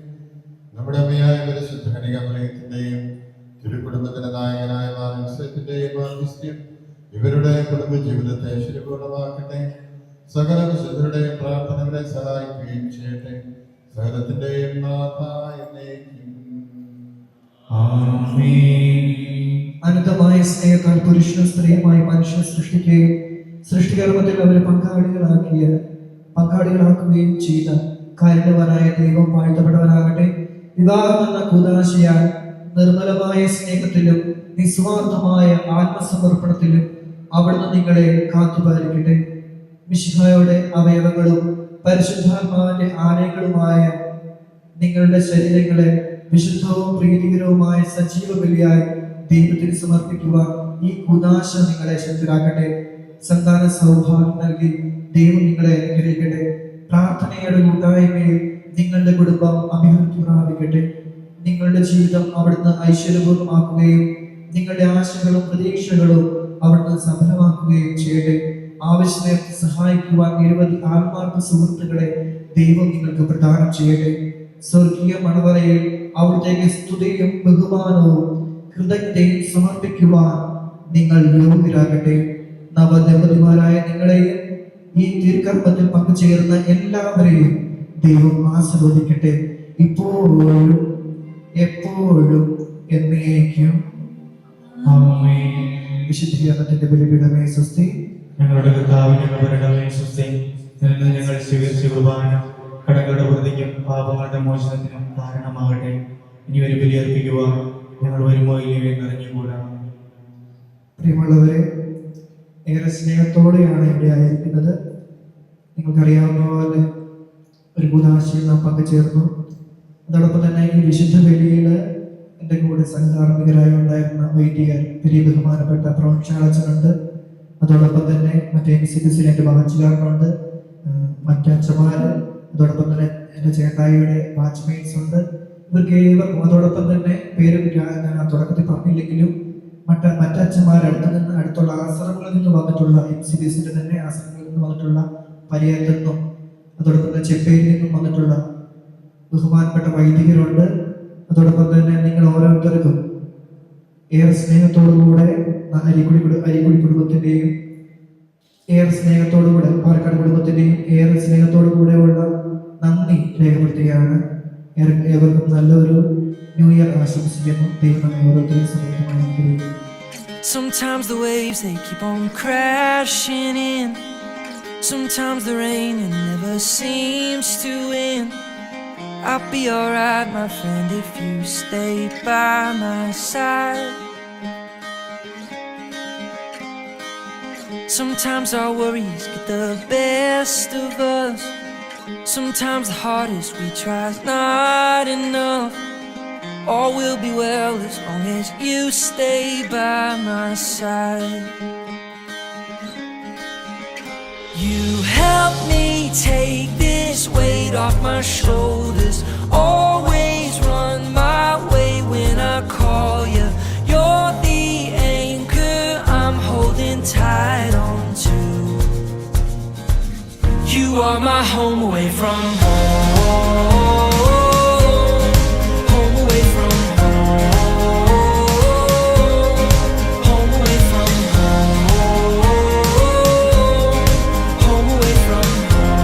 നമ്മുടെ അമ്മയായ പരിശുദ്ധ കന്യകാമറിയത്തിന്റെയും തിരുക്കുടുംബത്തിന്റെ നായകനായ മാനസത്തിന്റെയും മാധ്യസ്ഥ്യം ഇവരുടെ കുടുംബ ജീവിതത്തെ ശരിപൂർണമാക്കട്ടെ. സകല വിശുദ്ധരുടെയും പ്രാർത്ഥനകളെ സഹായിക്കുകയും ചെയ്യട്ടെ. സകലത്തിന്റെയും നാഥായ എന്നേക്കും. ആമേൻ. അനന്തമായ സ്നേഹത്താൽ പുരുഷനും സ്ത്രീയുമായി മനുഷ്യനെ സൃഷ്ടിക്കുകയും സൃഷ്ടികർമ്മത്തിൽ അവരെ പങ്കാളികളാക്കുകയും ചെയ്ത കാരുണ്യവാനായ ദൈവം വാഴ്ത്തപ്പെട്ടവനാകട്ടെ. വിവാഹം എന്ന കൂദാശയാൽ നിർമ്മലമായ സ്നേഹത്തിലും നിസ്വാർത്ഥമായ ആത്മസമർപ്പണത്തിലും അവിടുന്ന് നിങ്ങളെ കാത്തുപാലിക്കട്ടെ. മിശിഹായുടെ അവയവങ്ങളും പരിശുദ്ധാത്മാവിന്റെ ആലയങ്ങളുമായ നിങ്ങളുടെ ശരീരങ്ങളെ വിശുദ്ധവും പ്രീതികരവുമായ സജീവ ബലിയായി ദൈവത്തിന് സമർപ്പിക്കുവാൻ ഈ കൂദാശ നിങ്ങളെ ശക്തരാക്കട്ടെ. സന്താന സൗഭാഗ്യം നൽകി ദൈവം നിങ്ങളെ അനുഗ്രഹിക്കട്ടെ. പ്രാർത്ഥനയുടെ കൂട്ടായ്മയിൽ നിങ്ങളുടെ കുടുംബം അഭിവൃദ്ധി പ്രാപിക്കട്ടെ. നിങ്ങളുടെ ജീവിതം അവിടുന്ന് ഐശ്വര്യപൂർണ്ണമാക്കുകയും നിങ്ങളുടെ ആശകളും പ്രതീക്ഷകളും അവിടുന്ന് സഫലമാക്കുകയും ചെയ്യട്ടെ. ആവശ്യനേരത്ത് സഹായിക്കുവാൻ നിരവധി ആത്മാർത്ഥ സുഹൃത്തുക്കളെ ദൈവം നിങ്ങൾക്ക് പ്രദാനം ചെയ്യട്ടെ. സ്വർഗീയ മണവറയിൽ അവിടുത്തേക്ക് സ്തുതിയും ബഹുമാനവും കൃതജ്ഞതയും സമർപ്പിക്കുവാൻ നിങ്ങൾ യോഗ്യരാകട്ടെ. നവദമ്പതിമാരായ നിങ്ങളെയും ഈ തിരുക്കർമ്മത്തിൽ പങ്കുചേർന്ന എല്ലാവരെയും ദൈവം ആശീർവദിക്കട്ടെ, ഇപ്പോഴും എപ്പോഴും എന്നേക്കും. ആമേൻ. വിശുദ്ധീകരണത്തിന്റെ ബലിപീഠമേ സ്വസ്തി. ഞങ്ങളുടെ കർത്താവിന്റെ കബറിടമേ സ്വസ്തി. നിന്ന് ഞങ്ങൾ സ്വീകരിച്ച കുർബാന കടങ്ങളുടെ വൃത്തിക്കും പാപങ്ങളുടെ മോചനത്തിനും കാരണമാകട്ടെ. ഇനി ഒരു ബലിയർപ്പിക്കുവാൻ ഞങ്ങൾ വരുമോ ഇല്ലയോ എന്നറിഞ്ഞുകൂടാ. പ്രിയമുള്ളവരെ, ഏറെ സ്നേഹത്തോടെയാണ് ഇവിടെ ആയിരിക്കുന്നത്. നിങ്ങൾക്കറിയാവുന്ന പോലെ ഒരു കൂദാശയിൽ നാം പങ്കുചേർന്നു. അതോടൊപ്പം തന്നെ ഈ വിശുദ്ധ ബലിയിൽ എൻ്റെ കൂടെ സഹകാർമ്മികരായി ഉണ്ടായിരുന്ന വൈദികർ, വലിയ ബഹുമാനപ്പെട്ട പ്രൊഫഷണലച്ചനുണ്ട്. അതോടൊപ്പം തന്നെ മറ്റേ MCBC എൻ്റെ മഹച്ചുകാരനുണ്ട്, മറ്റച്ഛന്മാർ, അതോടൊപ്പം തന്നെ എൻ്റെ ചേട്ടായിയുടെ ബാച്ച്മേറ്റ്സ് ഉണ്ട്. ഇവർക്ക് ഏവർക്കും അതോടൊപ്പം തന്നെ പേര് ഞാൻ ആ തുടക്കത്തിൽ പറഞ്ഞില്ലെങ്കിലും മറ്റച്ഛന്മാർ അടുത്തുള്ള ആശ്രമങ്ങളിൽ നിന്ന് വന്നിട്ടുള്ള MCBCയുടെ തന്നെ ആശ്രമങ്ങളിൽ നിന്ന് വന്നിട്ടുള്ള പരിയത്തിൽ നിന്നും അതോടൊപ്പം തന്നെ ചെപ്പയിൽ നിന്നും വന്നിട്ടുള്ള ബഹുമാനപ്പെട്ട വൈദികരുണ്ട്. അതോടൊപ്പം തന്നെ നിങ്ങൾ ഓരോരുത്തർക്കും ഏറെ സ്നേഹത്തോടുകൂടെ അരിക്കുടി കുടുംബത്തിൻ്റെയും ഏറെ സ്നേഹത്തോടുകൂടെ പാലക്കാട് കുടുംബത്തിൻ്റെയും ഏറെ സ്നേഹത്തോടുകൂടെയുള്ള നന്ദി രേഖപ്പെടുത്തുകയാണ്. ഏവർക്കും നല്ലൊരു ന്യൂ ഇയർ ആശംസിക്കുന്നു. ദൈവം നമ്മെ ഓരോരുത്തരെയും സമൃദ്ധമായി അനുഗ്രഹിക്കട്ടെ. Sometimes the waves they keep on crashing in. Sometimes the rain it never seems to end. I'll be alright, my friend, if you stay by my side. Sometimes our worries get the best of us. Sometimes the hardest we try is not enough. All will be well as long as you stay by my side. You help me take this weight off my shoulders. Always run my way when I call you. You're the anchor I'm holding tight on to. You are my home away from home. Home away from home. Home away from home. Home away from home.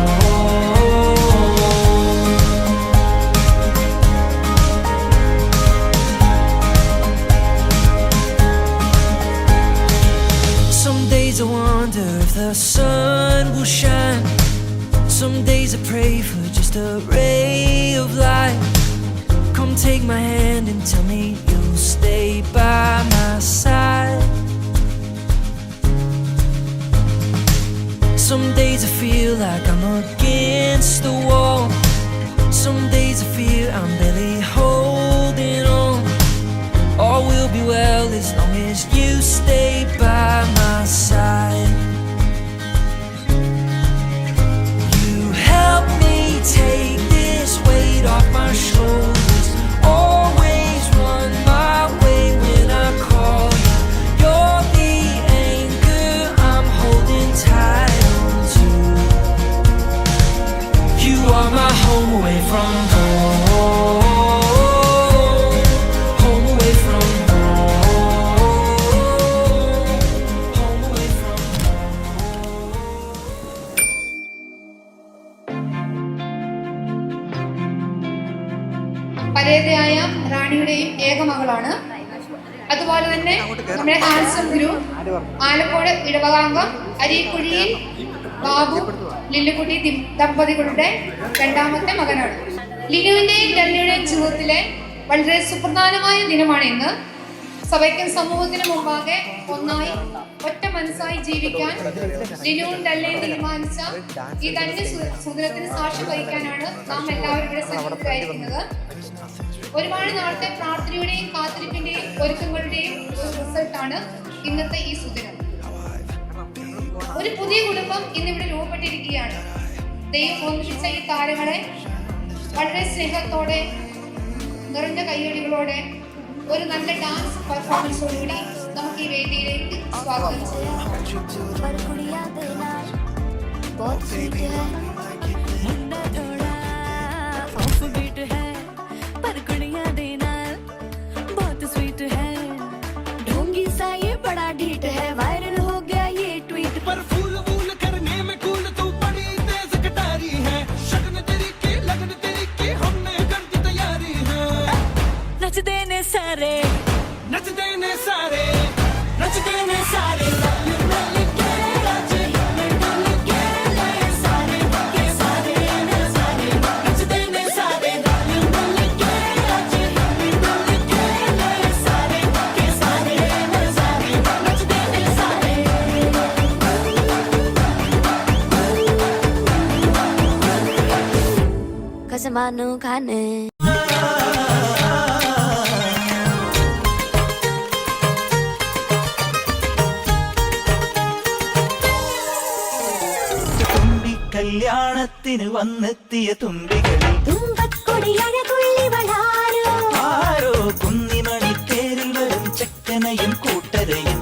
Some days I wonder if the sun will shine. Some days I pray for just a ray of light. Come take my hand and tell me you'll stay by my side. Some days I feel like I'm against the wall. Some days I feel I'm barely holding on. All will be well as long as you stay by my side. You help me take this weight off my shoulders. Always run my way when I call you. You're the anchor I'm holding tight on to. You are my home away from home. Home away from home. Home away from പരേതയായ റാണിയുടെയും ഏക മകളാണ്. അതുപോലെ തന്നെ നമ്മുടെ ആൻസം ഗുരു ആലക്കോട് ഇടവകാംഗം അരീക്കുഴിയിൽ ബാബു ലില്ലുകുട്ടി ദമ്പതികളുടെ രണ്ടാമത്തെ മകനാണ്. ലിനുവിന്റെയും ഡല്ലിയുടെയും ജീവിതത്തിലെ വളരെ സുപ്രധാനമായ ദിനമാണ് ഇന്ന്. സഭയ്ക്കും സമൂഹത്തിന് മുമ്പാകെ ഒന്നായി ഒറ്റ മനസ്സായി ജീവിക്കാൻ ലിനുവും ഡല്ലയും തീരുമാനിച്ച ഈ തന്നെ സുദിനത്തിന് സാക്ഷ്യം വഹിക്കാനാണ് നാം എല്ലാവരും ഇവിടെ സന്നിഹിതരായിരിക്കുന്നത്. ഒരുപാട് നാളത്തെ പ്രാർത്ഥനയുടെയും കാത്തിരിപ്പിന്റെയും ഒരുക്കങ്ങളുടെയും റിസൾട്ടാണ് ഇന്നത്തെ ഈ സുദിനം. ഒരു പുതിയ കുടുംബം ഇന്നിവിടെ രൂപപ്പെട്ടിരിക്കുകയാണ്. ദൈവം ഒന്നിപ്പിച്ച ഈ താരങ്ങളെ വളരെ സ്നേഹത്തോടെ നിറഞ്ഞ കയ്യടികളോടെ ഒരു നല്ല ഡാൻസ് പെർഫോമൻസോടുകൂടി നമുക്ക് ഈ വേദിയിലേക്ക് സ്വാഗതം ചെയ്യാം. Manu kane തുമ്പി കല്യാണത്തിന് വന്നെത്തിയ തുമ്പികളിൽ ആരോ കുന്നിമണി തേരിൽ വരും ചെക്കനയും കൂട്ടരയും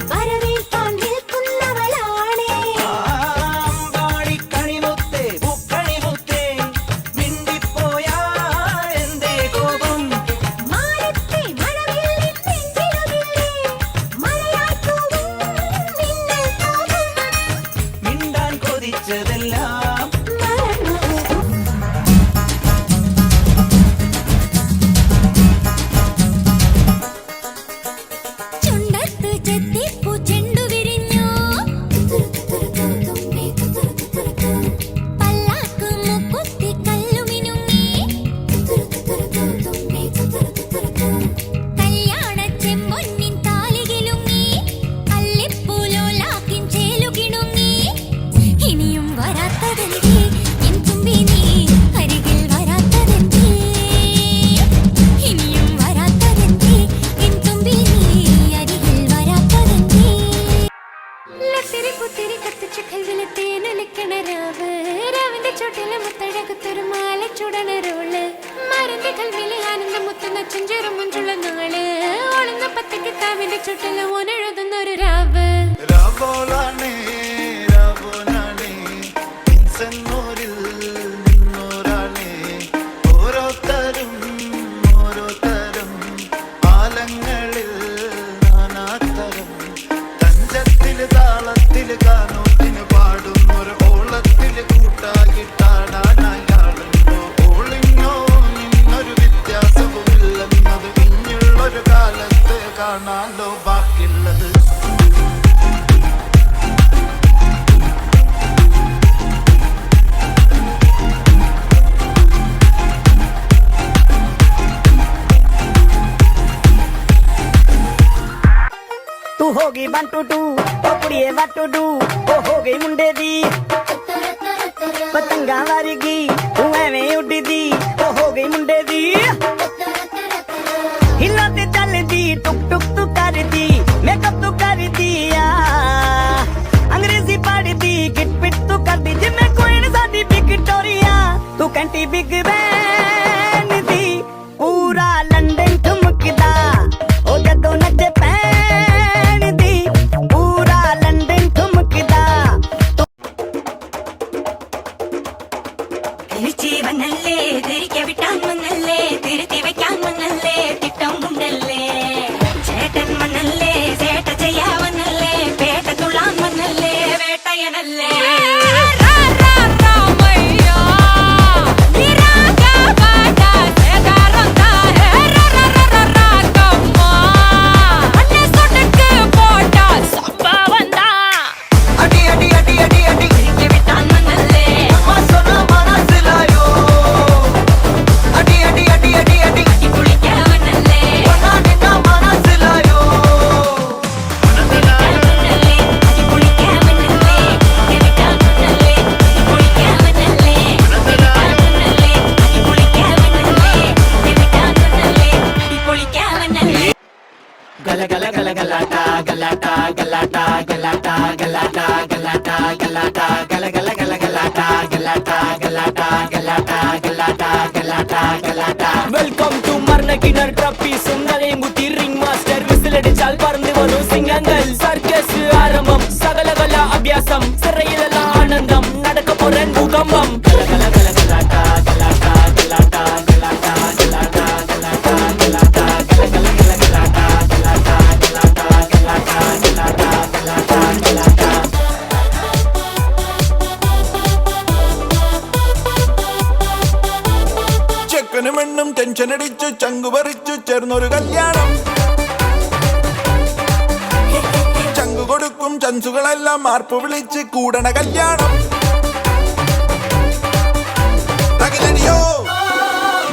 होगी 1 to 2 O कुड़िए what to do ओ होगी गई मुंडे दी पतंगा वारगी तू एवें उड़दी हो गई मुंडे दी हिला ते चलदी टुक टुक तू करदी मेकअप तू कर दिया अंग्रेजी पढ़दी गिट पिट तू करदी जिम्मे कोई न साडी विक्टोरिया तू कंटी बिग बैन दी पूरा लंदन ठुमकदा ओ जदों नचे पैन दी पूरा लंदन ठुमकदा ജീവനല്ലേ തിരികെ വിട്ടാൻ വന്നല്ലേ തിരുത്തി വെക്കാൻ വന്നല്ലേ തിട്ടം കൊണ്ടല്ലേ ചേട്ടൻ വന്നല്ലേ ചേട്ട ചെയ്യാവന്നല്ലേ പേട്ട തുള്ളാൻ വന്നല്ലേ വേട്ടയനല്ലേ വെൽക്കം ടു മർണകിണർ ട്രപ്പീസും നലയും കുത്തി റിംഗ് മാസ്റ്റർ വിസിലടിച്ചാൽ പറന്നു വരും സിംഗങ്ങൾ സർക്കസ് ആരംഭം സകലകല അഭ്യാസം സിറയിലുള്ള ആനന്ദം നടക്ക പോരാൻ ഭൂകമ്പം ചെക്കനും പെണ്ണും ടെൻഷൻ അടിച്ചു ചങ്കു പറിച്ചു ചേർന്നൊരു കല്യാണം ചങ്കു കൊടുക്കും ചൻസുകളെല്ലാം മാർപ്പ് വിളിച്ച് കൂടണ കല്യാണം തകിലടിയോ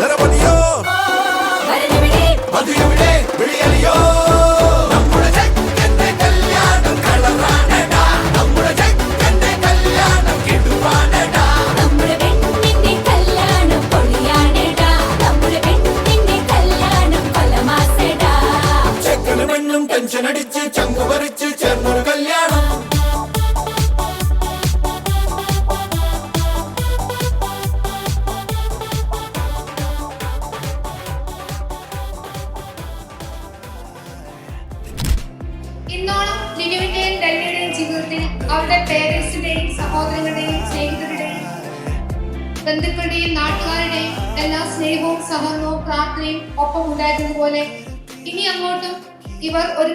നിറപൊലിയോ മധുരവിടെ വിളിയലിയോ നമ്മുടെ ചെക്കന്റെ കല്യാണം കളറാണടാ നമ്മുടെ ചെക്കന്റെ കല്യാണം കെടുവാണടാ നമ്മുടെ പെണ്ണിന്റെ കല്യാണം പൊളിയാണെടാ നമ്മുടെ പെണ്ണിന്റെ കല്യാണം കൊലമാസടാ ചെക്കനും പെണ്ണും ടെൻഷൻ അടിച്ച് ചങ്കു പറിച്ച് ചേർന്നൊരു കല്യാണം ഇന്നോളം ലിനുവിന്റെയും ഡെല്ലിയുടെയും ജീവിതത്തിൽ അവരുടെ പേരൻസിന്റെയും സഹോദരങ്ങളുടെയും സ്നേഹിതരുടെയും ബന്ധുക്കളുടെയും നാട്ടുകാരുടെയും എല്ലാ സ്നേഹവും സഹകരണവും പ്രാർത്ഥനയും ഒപ്പം ഉണ്ടായിരുന്നതുപോലെ ഇനി അങ്ങോട്ടും ഇവർ ഒരു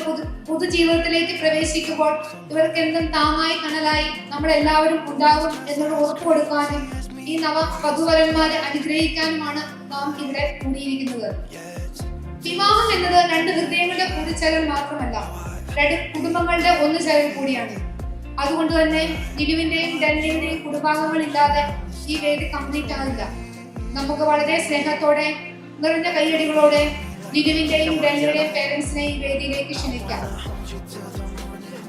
പുതുജീവിതത്തിലേക്ക് പ്രവേശിക്കുമ്പോൾ ഇവർക്ക് എന്തും താങ്ങായി കണലായി നമ്മളെല്ലാവരും ഉണ്ടാകും എന്നുള്ള ഉറപ്പ് കൊടുക്കാനും ഈ നവ വധുവരന്മാരെ അനുഗ്രഹിക്കാനുമാണ് നാം ഇവിടെ കൂടിയിരിക്കുന്നത്. വിവാഹം എന്നത് രണ്ട് ഹൃദയങ്ങളുടെ കൂടിച്ചേരൽ മാത്രമല്ല, രണ്ട് കുടുംബങ്ങളുടെ ഒന്നുചേരൽ കൂടിയാണ്. അതുകൊണ്ട് തന്നെ ലിനുവിന്റെയും ഡെല്ലിയുടെയും കുടുംബാംഗങ്ങളില്ലാതെ ഈ വേദി കംപ്ലീറ്റ് ആകില്ല. നമുക്ക് വളരെ സ്നേഹത്തോടെ നിറഞ്ഞ കൈയടികളോടെ ലിനുവിന്റെയും ഡെല്ലിയുടെയും പേരൻസിനെ ഈ വേദിയിലേക്ക് ക്ഷണിക്കാം.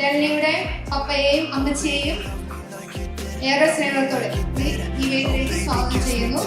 ഡെല്ലിയുടെ അപ്പയെയും അമ്മച്ചിയെയും ഏറെ സ്നേഹത്തോടെ ഈ വേദിയിലേക്ക് സ്വാഗതം ചെയ്യുന്നു.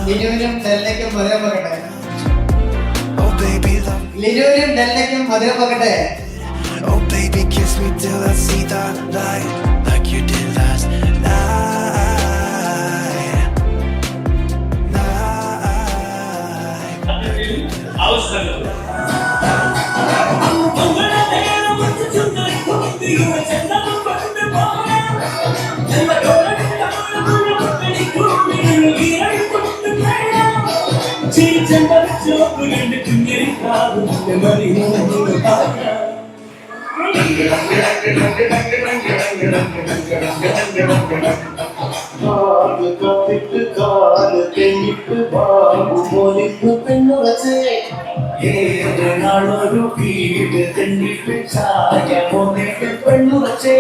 ലിനുവിനും ഡെല്ലയ്ക്കും മധുരം പകട്ടെ. ലിനുവിനും ഡെല്ലയ്ക്കും മധുരം പകട്ടെ. Oh baby, kiss me till I see the light, like you did last night. ഏതൊരു വീട് തെന്നിട്ട് ചായ പോന്നിട്ട് പെണ്ണുറച്ചേ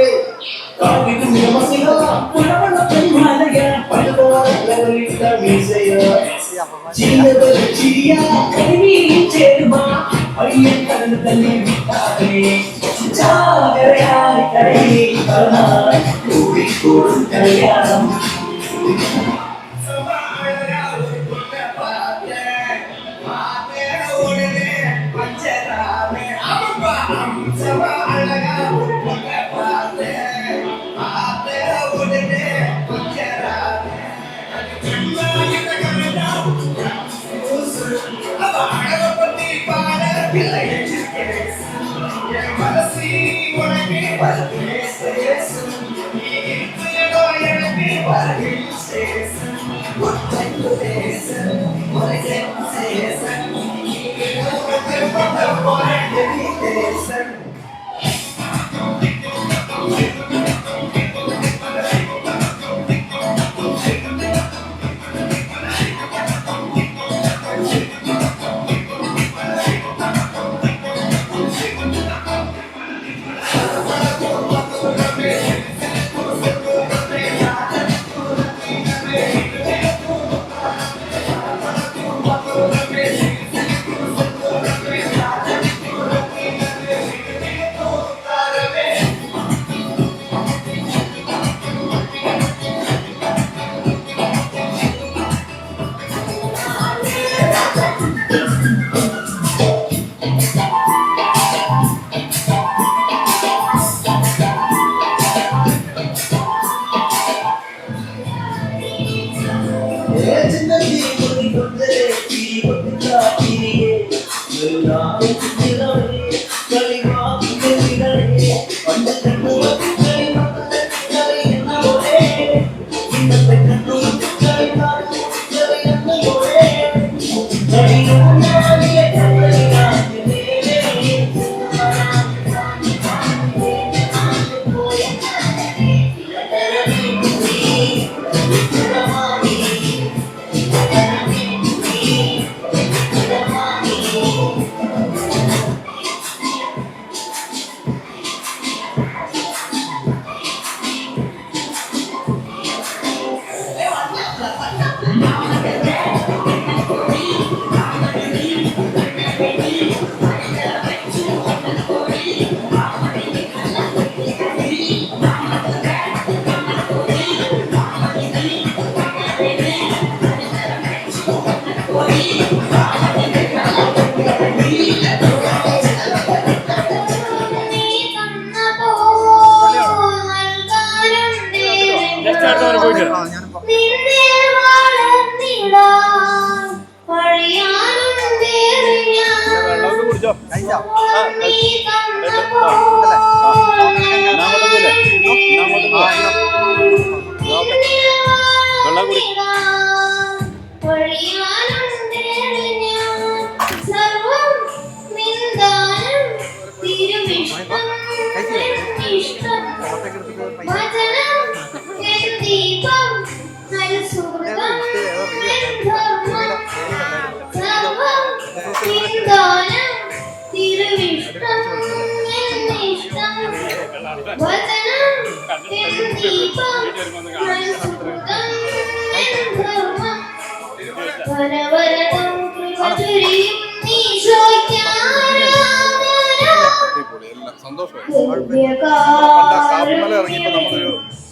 കല്യാണം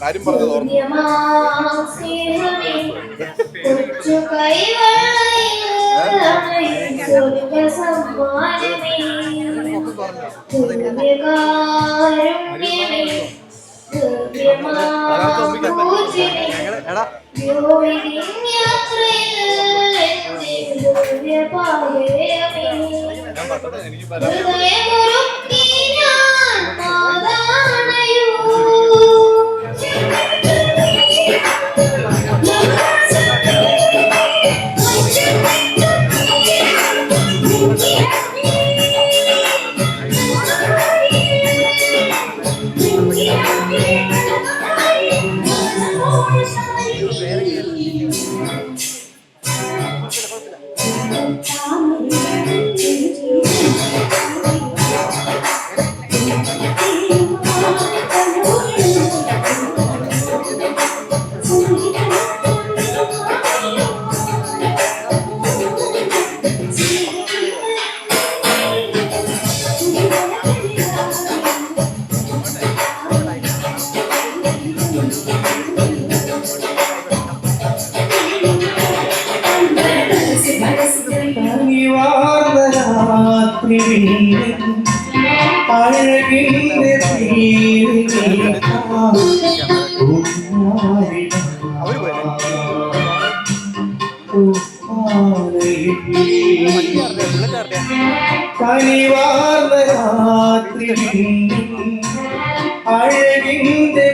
കാര്യം പറഞ്ഞത് എനിക്ക് ഹൃദയമുറുക്കി ഞാൻ മാതാണയോ. അഴകിന്റെ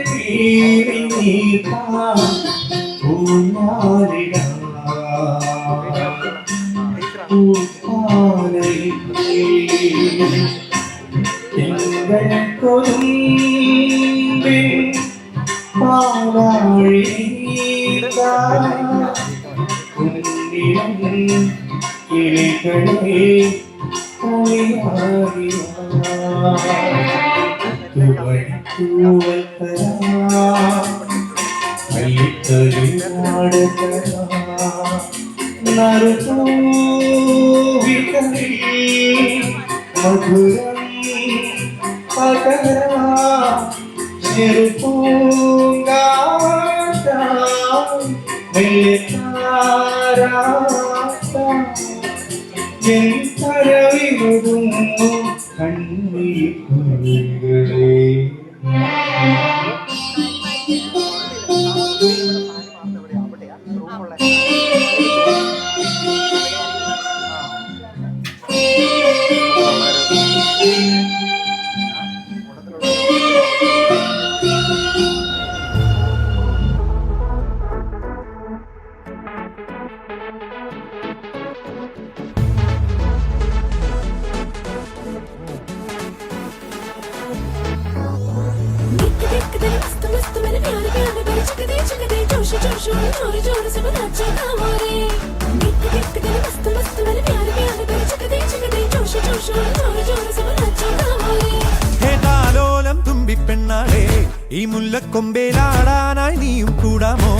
ഹേതാലോലം തുമ്പിപ്പെണ്ണാളെ ഈ മുല്ലക്കൊമ്പേലാടാനായി നീയും കൂടാമോ?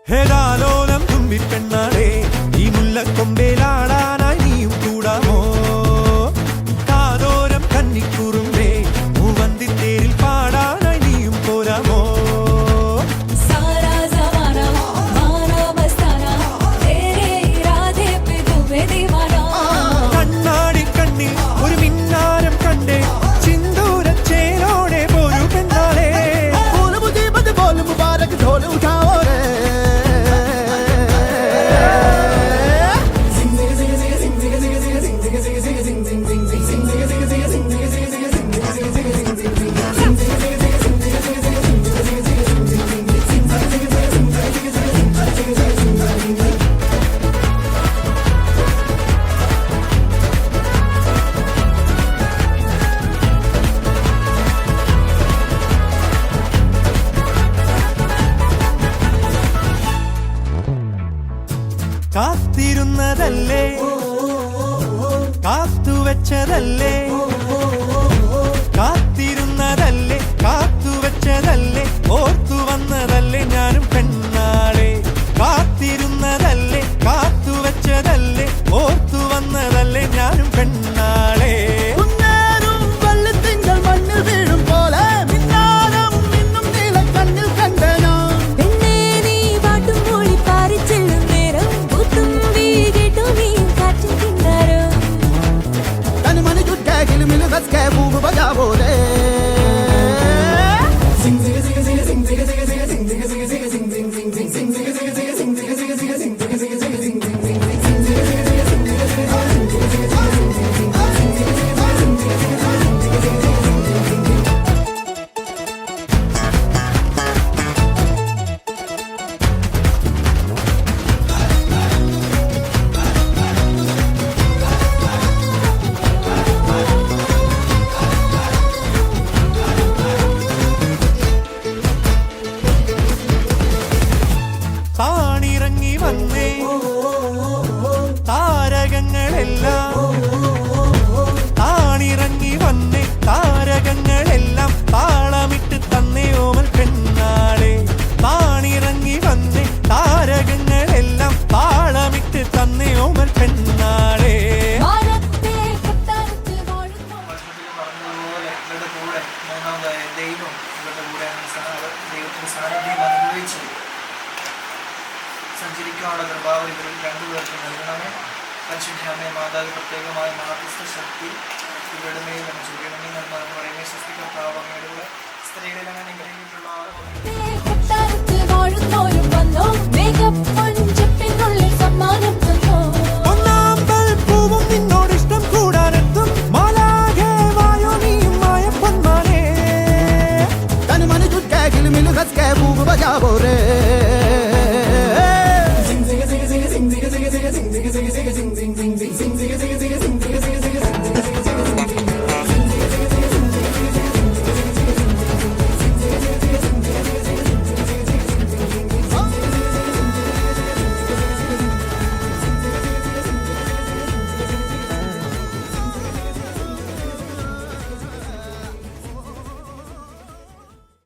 ഹേതാലോലം തുമ്പിപ്പെണ്ണാളെ ഈ മുല്ലക്കൊമ്പേലാടാനായി നീയും കൂടാമോ? കാതോരം കന്നിക്കുറുമ്പേ മൂവന്തിത്തേരിൽ പാടാനായി നീയും പോരാമോ? കണ്ണാടി കണ്ണിൽ ഒരു മിന്നാരം കണ്ടേ ചിന്തൂരച്ചേരോടെ പോരു പെണ്ണാളെ കാത്തിരുന്നതല്ലേ കാത്തുവെച്ചതല്ലേ കാത്തിരുന്നതല്ലേ കാത്തുവെച്ചതല്ലേ ഓർത്തു വന്നതല്ലേ ഞാനും പെണ്ണാളെ കാത്തിരുന്നതല്ലേ കാത്തുവെച്ചതല്ലേ ഓർത്തു വന്നതല്ലേ ഞാനും പെണ്ണാളെ മണ്ണിൽ വീഴും പോലെ മിന്നാരം ഇന്നും നീല കണ്ണിൽ കണ്ടനോ ിലും പ്രത്യേകമായ മാധ്യസ്ഥ ശക്തി ഇവരുടെ മേൽ തന്നെ ചൊരിയണമേ. നന്മ പറയുന്ന സൃഷ്ടി കർത്താവ് അങ്ങയുടെ കൂടെ സ്ത്രീകളിൽ അങ്ങനെ അനുഗ്രഹിക്കപ്പെട്ടുള്ള വാഴുന്നോരും വന്നോ വേഗം